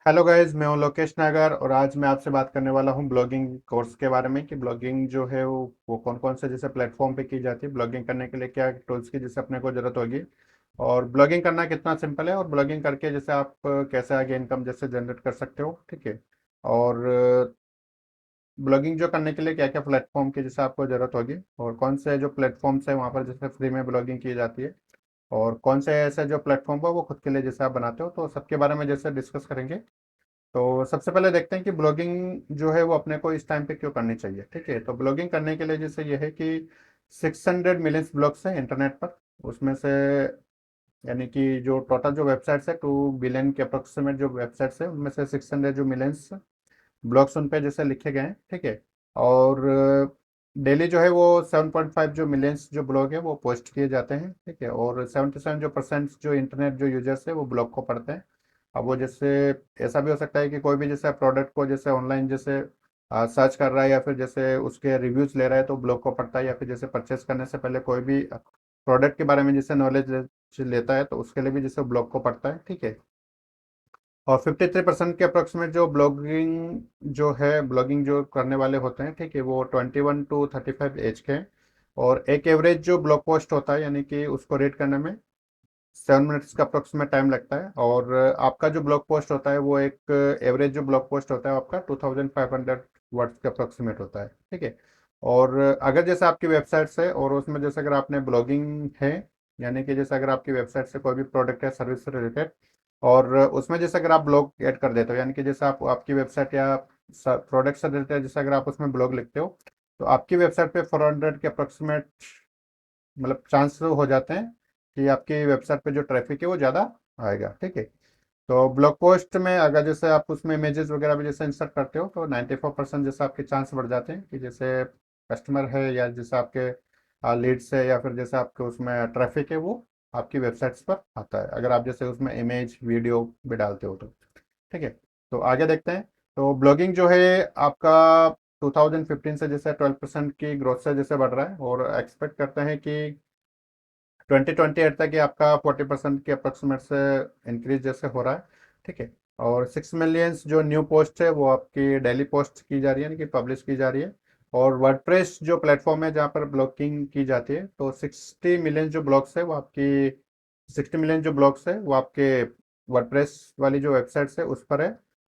Hello guys, मैं हूं लोकेश नागर और आज मैं आपसे बात करने वाला हूं ब्लॉगिंग कोर्स के बारे में कि ब्लॉगिंग जो है वो कौन कौन से जैसे प्लेटफॉर्म पे की जाती है। ब्लॉगिंग करने के लिए क्या टूल्स की जैसे अपने को ज़रूरत होगी और ब्लॉगिंग करना कितना सिंपल है और ब्लॉगिंग करके जैसे आप कैसे आगे इनकम जैसे जनरेट कर सकते हो। ठीक है। और ब्लॉगिंग जो करने के लिए क्या क्या प्लेटफॉर्म की जैसे आपको ज़रूरत होगी और कौन से जो प्लेटफॉर्म्स है वहाँ पर जैसे फ्री में ब्लॉगिंग की जाती है और कौन से ऐसे जो प्लेटफॉर्म है वो खुद के लिए जैसे आप बनाते हो, तो सबके बारे में जैसे डिस्कस करेंगे। तो सबसे पहले देखते हैं कि ब्लॉगिंग जो है वो अपने को इस टाइम पे क्यों करनी चाहिए। ठीक है, तो ब्लॉगिंग करने के लिए जैसे ये है कि 600 मिलियंस ब्लॉग्स हैं इंटरनेट पर। उसमें से यानी कि जो टोटल जो वेबसाइट्स है 2 बिलियन के अप्रोक्सीमेट जो वेबसाइट्स है उनमें से 600 जो मिलियंस ब्लॉग्स उन पे जैसे लिखे गए हैं। ठीक है। और डेली जो है वो 7.5 जो मिलियंस जो ब्लॉग है वो पोस्ट किए जाते हैं। ठीक है। और 77 जो परसेंट जो इंटरनेट जो यूजर्स है वो ब्लॉग को पढ़ते हैं। अब वो जैसे ऐसा भी हो सकता है कि कोई भी जैसे प्रोडक्ट को जैसे ऑनलाइन जैसे सर्च कर रहा है या फिर जैसे उसके रिव्यूज ले रहा है तो ब्लॉग को पढ़ता है, या फिर जैसे परचेस करने से पहले कोई भी प्रोडक्ट के बारे में जैसे नॉलेज लेता है तो उसके लिए भी जैसे ब्लॉग को पढ़ता है। ठीक है। और 53% के अप्रोक्सीमेट जो ब्लॉगिंग जो करने वाले होते हैं, ठीक है, वो 21 to 35 एज के हैं। और एक एवरेज जो ब्लॉग पोस्ट होता है यानी कि उसको रीड करने में 7 मिनट्स का अप्रोक्सीमेट टाइम लगता है। और आपका जो ब्लॉग पोस्ट होता है वो एक एवरेज जो ब्लॉग पोस्ट होता है वो आपका 2500 वर्ड्स का अप्रोक्सीमेट होता है। ठीक है। और अगर जैसे आपकी वेबसाइट है और उसमें जैसे अगर आपने ब्लॉगिंग है यानी कि जैसे अगर आपकी वेबसाइट से कोई भी प्रोडक्ट या सर्विस से रिलेटेड और उसमें जैसे अगर आप ब्लॉग ऐड कर देते हो यानी कि जैसे आप आपकी वेबसाइट या प्रोडक्ट से रिलेटेड जैसे अगर आप उसमें ब्लॉग लिखते हो तो आपकी वेबसाइट पे 400 के अप्रोक्सीमेट मतलब चांस हो जाते हैं कि आपकी वेबसाइट पे जो ट्रैफिक है वो ज़्यादा आएगा। ठीक है। तो ब्लॉग पोस्ट में अगर जैसे आप उसमें इमेजेस वगैरह भी जैसे इंसर्ट करते हो तो 94% जैसे आपके चांस बढ़ जाते हैं कि जैसे कस्टमर है या जैसे आपके लीड्स है या फिर जैसे आपके उसमें ट्रैफिक है वो आपकी वेबसाइट्स पर आता है अगर आप जैसे उसमें इमेज वीडियो भी डालते हो तो। ठीक है। तो आगे देखते हैं। तो ब्लॉगिंग जो है आपका 2015 से जैसे 12% की ग्रोथ से जैसे बढ़ रहा है और एक्सपेक्ट करते हैं कि 2028 तक ये आपका 40% के अप्रोक्सीमेट से इंक्रीज जैसे हो रहा है। ठीक है। और 6 मिलियंस जो न्यू पोस्ट है वो आपकी डेली पोस्ट की जा रही है यानी कि पब्लिश की जा रही है। और वर्डप्रेस जो प्लेटफॉर्म है जहाँ पर ब्लॉगिंग की जाती है तो 60 मिलियन जो ब्लॉग्स है वो आपकी 60 मिलियन जो ब्लॉग्स है वो आपके वर्डप्रेस वाली जो वेबसाइट्स है उस पर है।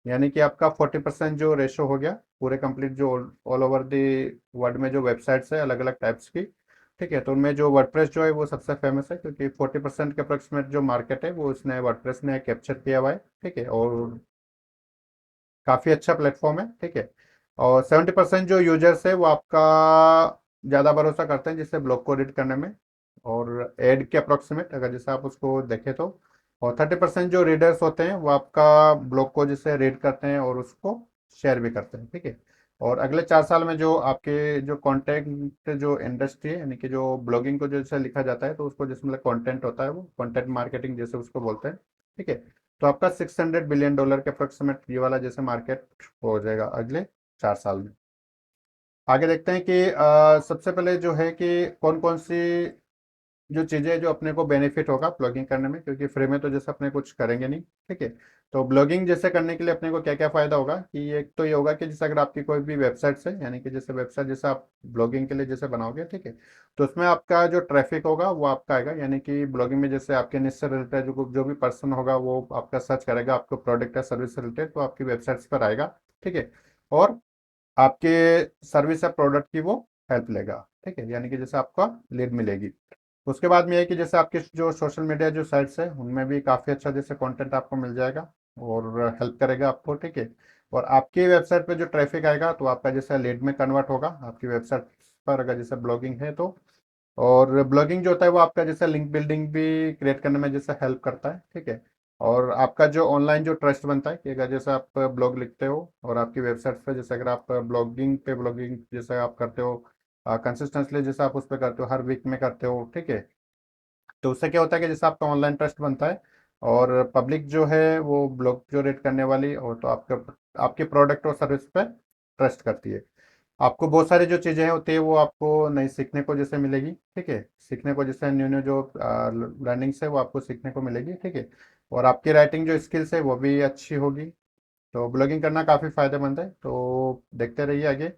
यानी कि आपका 40% जो रेशो हो गया पूरे कंप्लीट जो ऑल ओवर द वर्ल्ड में जो वेबसाइट्स है अलग अलग टाइप्स की। ठीक है। तो उनमें जो वर्डप्रेस जो है वो सबसे फेमस है क्योंकि 40% के अप्रोक्सीमेट जो मार्केट है वो उसने वर्डप्रेस ने कैप्चर किया हुआ है। ठीक है। और काफ़ी अच्छा प्लेटफॉर्म है। ठीक है। और 70% जो यूजर्स है वो आपका ज़्यादा भरोसा करते हैं जिससे ब्लॉग को रीड करने में और एड के अप्रोक्सीमेट अगर जैसे आप उसको देखें तो। और 30% जो रीडर्स होते हैं वो आपका ब्लॉग को जैसे रीड करते हैं और उसको शेयर भी करते हैं। ठीक है। और अगले 4 साल में जो आपके जो कंटेंट जो इंडस्ट्री है यानी कि जो ब्लॉगिंग को जैसे लिखा जाता है तो उसको जैसे मतलब कंटेंट होता है वो कंटेंट मार्केटिंग जैसे उसको बोलते हैं। ठीक है। तो आपका $600 बिलियन के अप्रोक्सीमेट ये वाला जैसे मार्केट हो जाएगा अगले 4 साल में। आगे देखते हैं कि सबसे पहले जो है कि कौन कौन सी जो चीज़ें जो अपने को बेनिफिट होगा ब्लॉगिंग करने में क्योंकि फ्री में तो जैसे अपने कुछ करेंगे नहीं। ठीक है। तो ब्लॉगिंग जैसे करने के लिए अपने को क्या क्या फ़ायदा होगा कि एक तो ये होगा कि जैसे अगर आपकी कोई भी वेबसाइट है यानी कि जैसे वेबसाइट जैसे आप ब्लॉगिंग के लिए जैसे बनाओगे, ठीक है, तो उसमें आपका जो ट्रैफिक होगा वो आपका आएगा यानी कि ब्लॉगिंग में जैसे आपके निश्चित से रिलेटेड जो भी पर्सन होगा वो आपका सर्च करेगा आपको प्रोडक्ट या सर्विस से रिलेटेड तो आपकी वेबसाइट्स पर आएगा। ठीक है। और आपके सर्विस या प्रोडक्ट की वो हेल्प लेगा। ठीक है। यानी कि जैसे आपका लीड मिलेगी। उसके बाद में है कि जैसे आपके जो सोशल मीडिया जो साइट्स है उनमें भी काफ़ी अच्छा जैसे कंटेंट आपको मिल जाएगा और हेल्प करेगा आपको। ठीक है। और आपकी वेबसाइट पे जो ट्रैफिक आएगा तो आपका जैसे लीड में कन्वर्ट होगा आपकी वेबसाइट पर अगर जैसे ब्लॉगिंग है तो। और ब्लॉगिंग जो होता है वो आपका जैसे लिंक बिल्डिंग भी क्रिएट करने में जैसे हेल्प करता है। ठीक है। और आपका जो ऑनलाइन जो ट्रस्ट बनता है कि अगर जैसे आप ब्लॉग लिखते हो और आपकी वेबसाइट पे जैसे अगर आप ब्लॉगिंग जैसे आप करते हो कंसिस्टेंटली जैसे आप उस पर करते हो हर वीक में करते हो। ठीक है। तो उससे क्या होता है कि जैसे आपका ऑनलाइन ट्रस्ट बनता है और पब्लिक जो है वो ब्लॉग जो रेट करने वाली और तो आपका आपके प्रोडक्ट और सर्विस पे ट्रस्ट करती है। आपको बहुत सारी जो चीज़ें होती है वो आपको नई सीखने को जैसे मिलेगी। ठीक है। सीखने को जैसे न्यू न्यू जो लर्निंग्स है वो आपको सीखने को मिलेगी। ठीक है। और आपकी राइटिंग जो स्किल्स है वो भी अच्छी होगी। तो ब्लॉगिंग करना काफ़ी फ़ायदेमंद है, तो देखते रहिए आगे।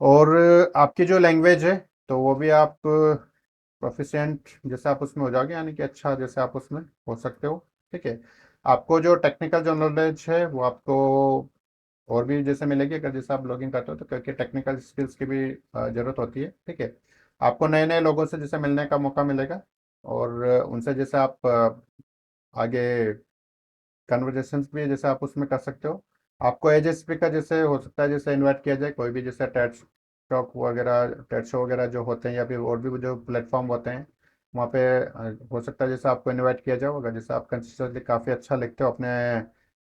और आपकी जो लैंग्वेज है तो वो भी आप प्रोफिशिएंट जैसे आप उसमें हो जाओगे, यानी कि अच्छा जैसे आप उसमें हो सकते हो। ठीक है। आपको जो टेक्निकल जो नॉलेज है वो आपको और भी जैसे मिलेगी अगर जैसे आप ब्लॉगिंग करते हो, तो क्योंकि टेक्निकल स्किल्स की भी ज़रूरत होती है। ठीक है। आपको नए नए लोगों से जैसे मिलने का मौका मिलेगा, और उनसे जैसे आप आगे कन्वर्जेशंस भी जैसे आप उसमें कर सकते हो। आपको एज ए स्पीकर जैसे हो सकता है जैसे इनवाइट किया जाए कोई भी जैसे टेड टॉक वगैरह, टेड शो वगैरह जो होते हैं, या फिर और भी जो प्लेटफॉर्म होते हैं वहाँ पे हो सकता है जैसे आपको इनवाइट किया जाए, अगर जैसे आप कंसिस्टेंटली काफ़ी अच्छा लिखते हो अपने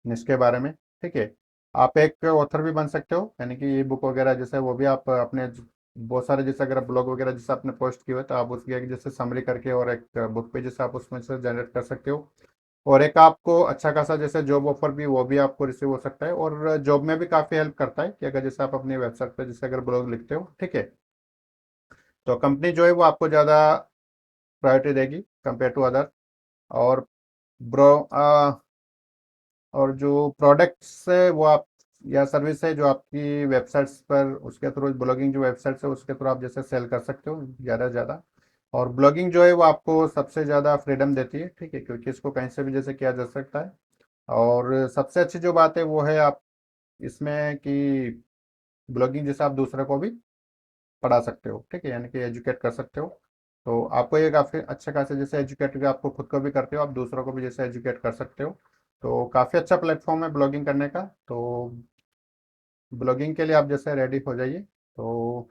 निश के बारे में। ठीक है। आप एक ऑथर भी बन सकते हो, यानी कि ई बुक वगैरह जैसे वो भी आप अपने बहुत सारे जैसे अगर ब्लॉग वगैरह जैसे आपने पोस्ट किए हुए तो आप उसकी एक जैसे समरी करके और एक बुक पे जैसे आप उसमें से जनरेट कर सकते हो। और एक आपको अच्छा खासा जैसे जॉब ऑफर भी वो भी आपको रिसीव हो सकता है, और जॉब में भी काफ़ी हेल्प करता है कि अगर जैसे आप अपनी वेबसाइट पे जैसे अगर ब्लॉग लिखते हो। ठीक है। तो कंपनी जो है वो आपको ज़्यादा प्रायोरिटी देगी कंपेयर टू अदर। और ब्रो और जो प्रोडक्ट्स है वो आप या सर्विस है जो आपकी वेबसाइट्स पर उसके थ्रू, ब्लॉगिंग जो वेबसाइट्स है उसके थ्रू आप जैसे सेल कर सकते हो ज़्यादा से ज़्यादा। और ब्लॉगिंग जो है वो आपको सबसे ज़्यादा फ्रीडम देती है। ठीक है, क्योंकि इसको कहीं से भी जैसे किया जा सकता है। और सबसे अच्छी जो बात है वो है आप इसमें कि ब्लॉगिंग जैसे आप दूसरे को भी पढ़ा सकते हो। ठीक है, यानी कि एजुकेट कर सकते हो। तो आपको ये काफ़ी अच्छे खासे जैसे एजुकेट भी आपको खुद को भी करते हो, आप दूसरों को भी जैसे एजुकेट कर सकते हो। तो काफ़ी अच्छा प्लेटफॉर्म है ब्लॉगिंग करने का। तो ब्लॉगिंग के लिए आप जैसे रेडी हो जाइए। तो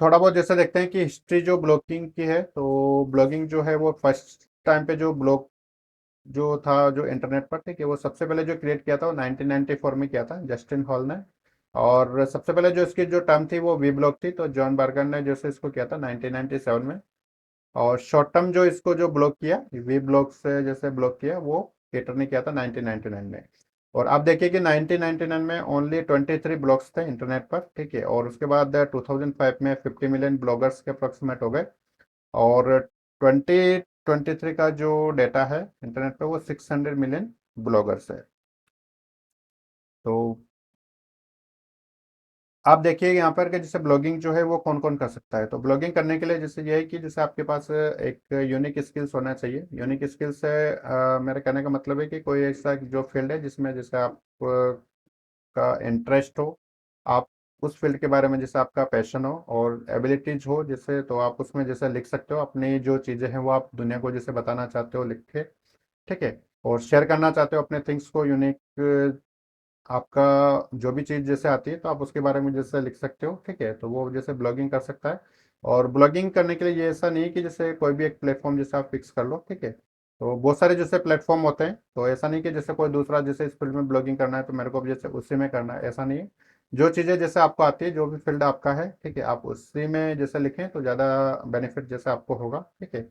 थोड़ा बहुत जैसे देखते हैं कि हिस्ट्री जो ब्लॉगिंग की है, तो ब्लॉगिंग जो है वो फर्स्ट टाइम पे जो ब्लॉग जो था जो इंटरनेट पर, ठीक है, वो सबसे पहले जो क्रिएट किया था वो 1994 में किया था जस्टिन हॉल ने। और सबसे पहले जो इसकी जो टर्म थी वो वी ब्लॉग थी, तो जॉन बर्गर ने जैसे इसको किया था 1997 में। और शॉर्ट टर्म जो इसको जो ब्लॉक किया वी ब्लॉग से जैसे ब्लॉक किया वो पीटर ने किया था 1999 में। और आप देखिए कि 1999 में ओनली 23 ब्लॉग्स थे इंटरनेट पर। ठीक है। और उसके बाद 2005 में 50 मिलियन ब्लॉगर्स के अप्रोक्सीमेट हो गए। और 2023 का जो डेटा है इंटरनेट पे वो 600 मिलियन ब्लॉगर्स है। तो आप देखिए यहाँ पर कि जैसे ब्लॉगिंग जो है वो कौन कौन कर सकता है। तो ब्लॉगिंग करने के लिए जैसे ये है कि जैसे आपके पास एक यूनिक स्किल्स होना चाहिए। यूनिक स्किल्स से मेरे कहने का मतलब है कि कोई ऐसा जो फील्ड है जिसमें जैसे आप का इंटरेस्ट हो, आप उस फील्ड के बारे में जैसे आपका पैशन हो और एबिलिटीज हो जैसे, तो आप उसमें जैसे लिख सकते हो अपनी जो चीज़ें हैं वो आप दुनिया को जैसे बताना चाहते हो लिख के। ठीक है। और शेयर करना चाहते हो अपने थिंग्स को यूनिक, आपका जो भी चीज़ जैसे आती है तो आप उसके बारे में जैसे लिख सकते हो। ठीक है, तो वो जैसे ब्लॉगिंग कर सकता है। और ब्लॉगिंग करने के लिए ये ऐसा नहीं है कि जैसे कोई भी एक प्लेटफॉर्म जैसे आप फिक्स कर लो। ठीक है, तो बहुत सारे जैसे प्लेटफॉर्म होते हैं, तो ऐसा नहीं कि जैसे कोई दूसरा जैसे इस फील्ड में ब्लॉगिंग करना है तो मेरे को भी जैसे उसी में करना है, ऐसा नहीं है। जो चीज़ें जैसे आपको आती है, जो भी फील्ड आपका है, ठीक है, आप उसी में जैसे लिखें तो ज़्यादा बेनिफिट जैसे आपको होगा। ठीक है।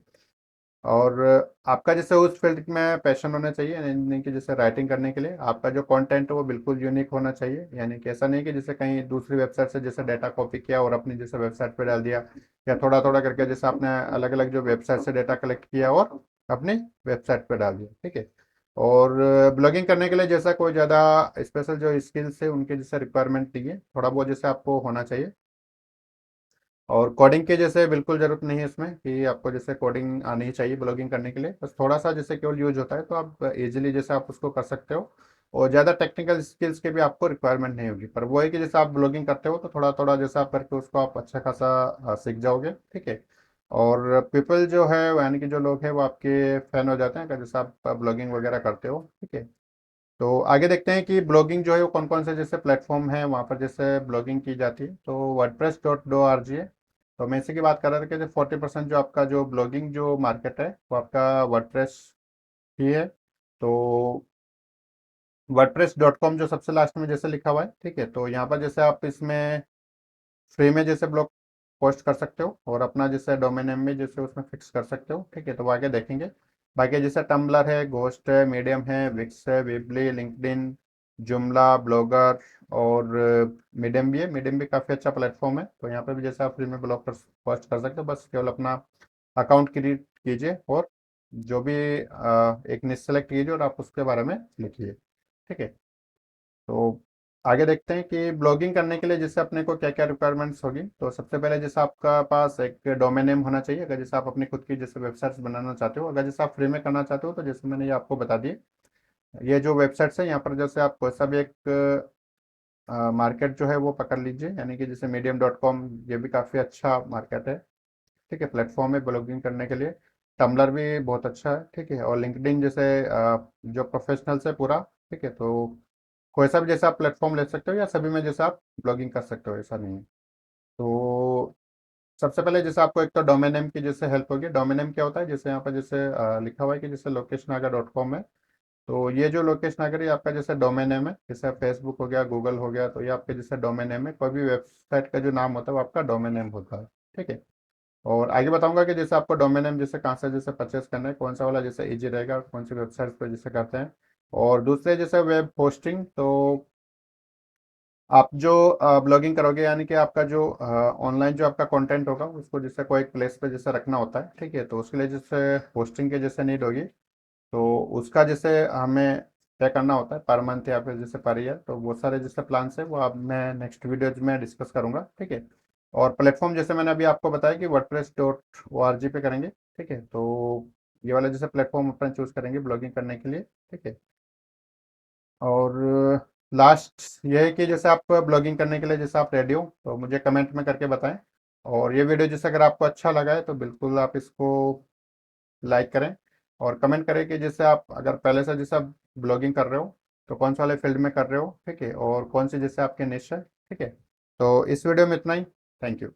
और आपका जैसे उस फील्ड में पैशन होना चाहिए, यानी कि जैसे राइटिंग करने के लिए आपका जो कंटेंट है वो बिल्कुल यूनिक होना चाहिए। यानी कि ऐसा नहीं कि जैसे कहीं दूसरी वेबसाइट से जैसे डाटा कॉपी किया और अपनी जैसे वेबसाइट पे डाल दिया, या थोड़ा थोड़ा करके जैसे आपने अलग अलग जो वेबसाइट से डाटा कलेक्ट किया और अपनी वेबसाइट पे डाल दिया। ठीक है। और ब्लॉगिंग करने के लिए जैसा कोई ज़्यादा स्पेशल जो स्किल्स है उनके जैसे रिक्वायरमेंट नहीं है, थोड़ा बहुत जैसे आपको होना चाहिए। और कोडिंग के जैसे बिल्कुल ज़रूरत नहीं है इसमें कि आपको जैसे कोडिंग आनी ही चाहिए ब्लॉगिंग करने के लिए, बस थोड़ा सा जैसे केवल यूज होता है तो आप इजीली जैसे आप उसको कर सकते हो। और ज़्यादा टेक्निकल स्किल्स की भी आपको रिक्वायरमेंट नहीं होगी, पर वो है कि जैसे आप ब्लॉगिंग करते हो तो थोड़ा थोड़ा जैसा आप करके उसको आप अच्छा खासा सीख जाओगे। ठीक है। और पीपल जो है यानी कि जो लोग हैं वो आपके फैन हो जाते हैं अगर जैसे आप ब्लॉगिंग वगैरह करते हो। ठीक है। तो आगे देखते हैं कि ब्लॉगिंग जो है वो कौन कौन से जैसे प्लेटफॉर्म है वहाँ पर जैसे ब्लॉगिंग की जाती है। तो wordpress.org है। तो मैं इसी की बात कर रहा था कि 40% जो आपका जो ब्लॉगिंग जो मार्केट है वो आपका वर्डप्रेस ही है। तो wordpress.com जो सबसे लास्ट में जैसे लिखा हुआ है, ठीक है, तो यहाँ पर जैसे आप इसमें फ्री में जैसे ब्लॉग पोस्ट कर सकते हो और अपना जैसे डोमेन नेम में जैसे उसमें फिक्स कर सकते हो। ठीक है, तो वो आगे देखेंगे। बाकी जैसे टम्बलर है, घोस्ट है, मीडियम है, विक्स है, वेबली, लिंक्डइन, जुमला, ब्लॉगर, और मीडियम भी है। मीडियम भी काफ़ी अच्छा प्लेटफॉर्म है, तो यहाँ पर भी जैसे आप फ्री में ब्लॉग पोस्ट कर सकते हो। बस केवल अपना अकाउंट क्रिएट कीजिए और जो भी एक निश सेलेक्ट कीजिए और आप उसके बारे में लिखिए। ठीक है। तो आगे देखते हैं कि ब्लॉगिंग करने के लिए जैसे अपने को क्या क्या रिक्वायरमेंट्स होगी। तो सबसे पहले जैसे आपका पास एक डोमेन नेम होना चाहिए, अगर जैसे आप अपनी खुद की जैसे वेबसाइट्स बनाना चाहते हो। अगर जैसे आप फ्री में करना चाहते हो तो जैसे मैंने ये आपको बता दिए, ये जो वेबसाइट्स है यहाँ पर जैसे आप कोई सा भी एक मार्केट जो है वो पकड़ लीजिए, यानी कि जैसे medium.com, ये भी काफ़ी अच्छा मार्केट है। ठीक है, प्लेटफॉर्म है ब्लॉगिंग करने के लिए। टम्बलर भी बहुत अच्छा है। ठीक है, और लिंक्डइन जैसे जो प्रोफेशनल्स है पूरा। ठीक है, तो कोई सा भी जैसे आप प्लेटफॉर्म ले सकते हो या सभी में जैसे आप ब्लॉगिंग कर सकते हो, ऐसा नहीं है। तो सबसे पहले जैसे आपको एक तो डोमेन नेम की जैसे हेल्प होगी। डोमेन नेम क्या होता है, जैसे यहाँ पर जैसे लिखा हुआ है कि जैसे लोकेशनागा.com है। तो ये जो लोकेशनागर ये आपका जैसे डोमेन नेम है, जैसे फेसबुक हो गया, गूगल हो गया, तो ये आपके जैसे डोमेन नेम है। कोई भी वेबसाइट का जो नाम होता है वो आपका डोमेन नेम होता है। ठीक है, और आगे बताऊंगा कि जैसे आपको डोमेन नेम जैसे कहाँ से जैसे परचेस करना है, कौन सा वाला जैसे इजी रहेगा, कौन सी वेबसाइट पर जैसे करते हैं। और दूसरे जैसे वेब होस्टिंग, तो आप जो ब्लॉगिंग करोगे, यानी कि आपका जो ऑनलाइन जो आपका कंटेंट होगा उसको जैसे कोई एक प्लेस पे जैसे रखना होता है। ठीक है, तो उसके लिए जैसे होस्टिंग के जैसे नीड होगी। तो उसका जैसे हमें तय करना होता है पर मंथ या फिर जैसे पर ईयर। तो वो सारे जैसे प्लान्स है वो अब मैं नेक्स्ट वीडियोज में डिस्कस करूंगा। ठीक है, और प्लेटफॉर्म जैसे मैंने अभी आपको बताया कि WordPress.org पे करेंगे। ठीक है, तो ये वाला जैसे प्लेटफॉर्म अपन चूज करेंगे ब्लॉगिंग करने के लिए। ठीक है, और लास्ट ये है कि जैसे आप ब्लॉगिंग करने के लिए जैसे आप रेडी हो तो मुझे कमेंट में करके बताएं। और ये वीडियो जैसे अगर आपको अच्छा लगा है तो बिल्कुल आप इसको लाइक करें, और कमेंट करें कि जैसे आप अगर पहले से जैसे आप ब्लॉगिंग कर रहे हो तो कौन सा वाले फील्ड में कर रहे हो। ठीक है, और कौन सी जैसे आपके निश है। ठीक है, तो इस वीडियो में इतना ही। Thank you.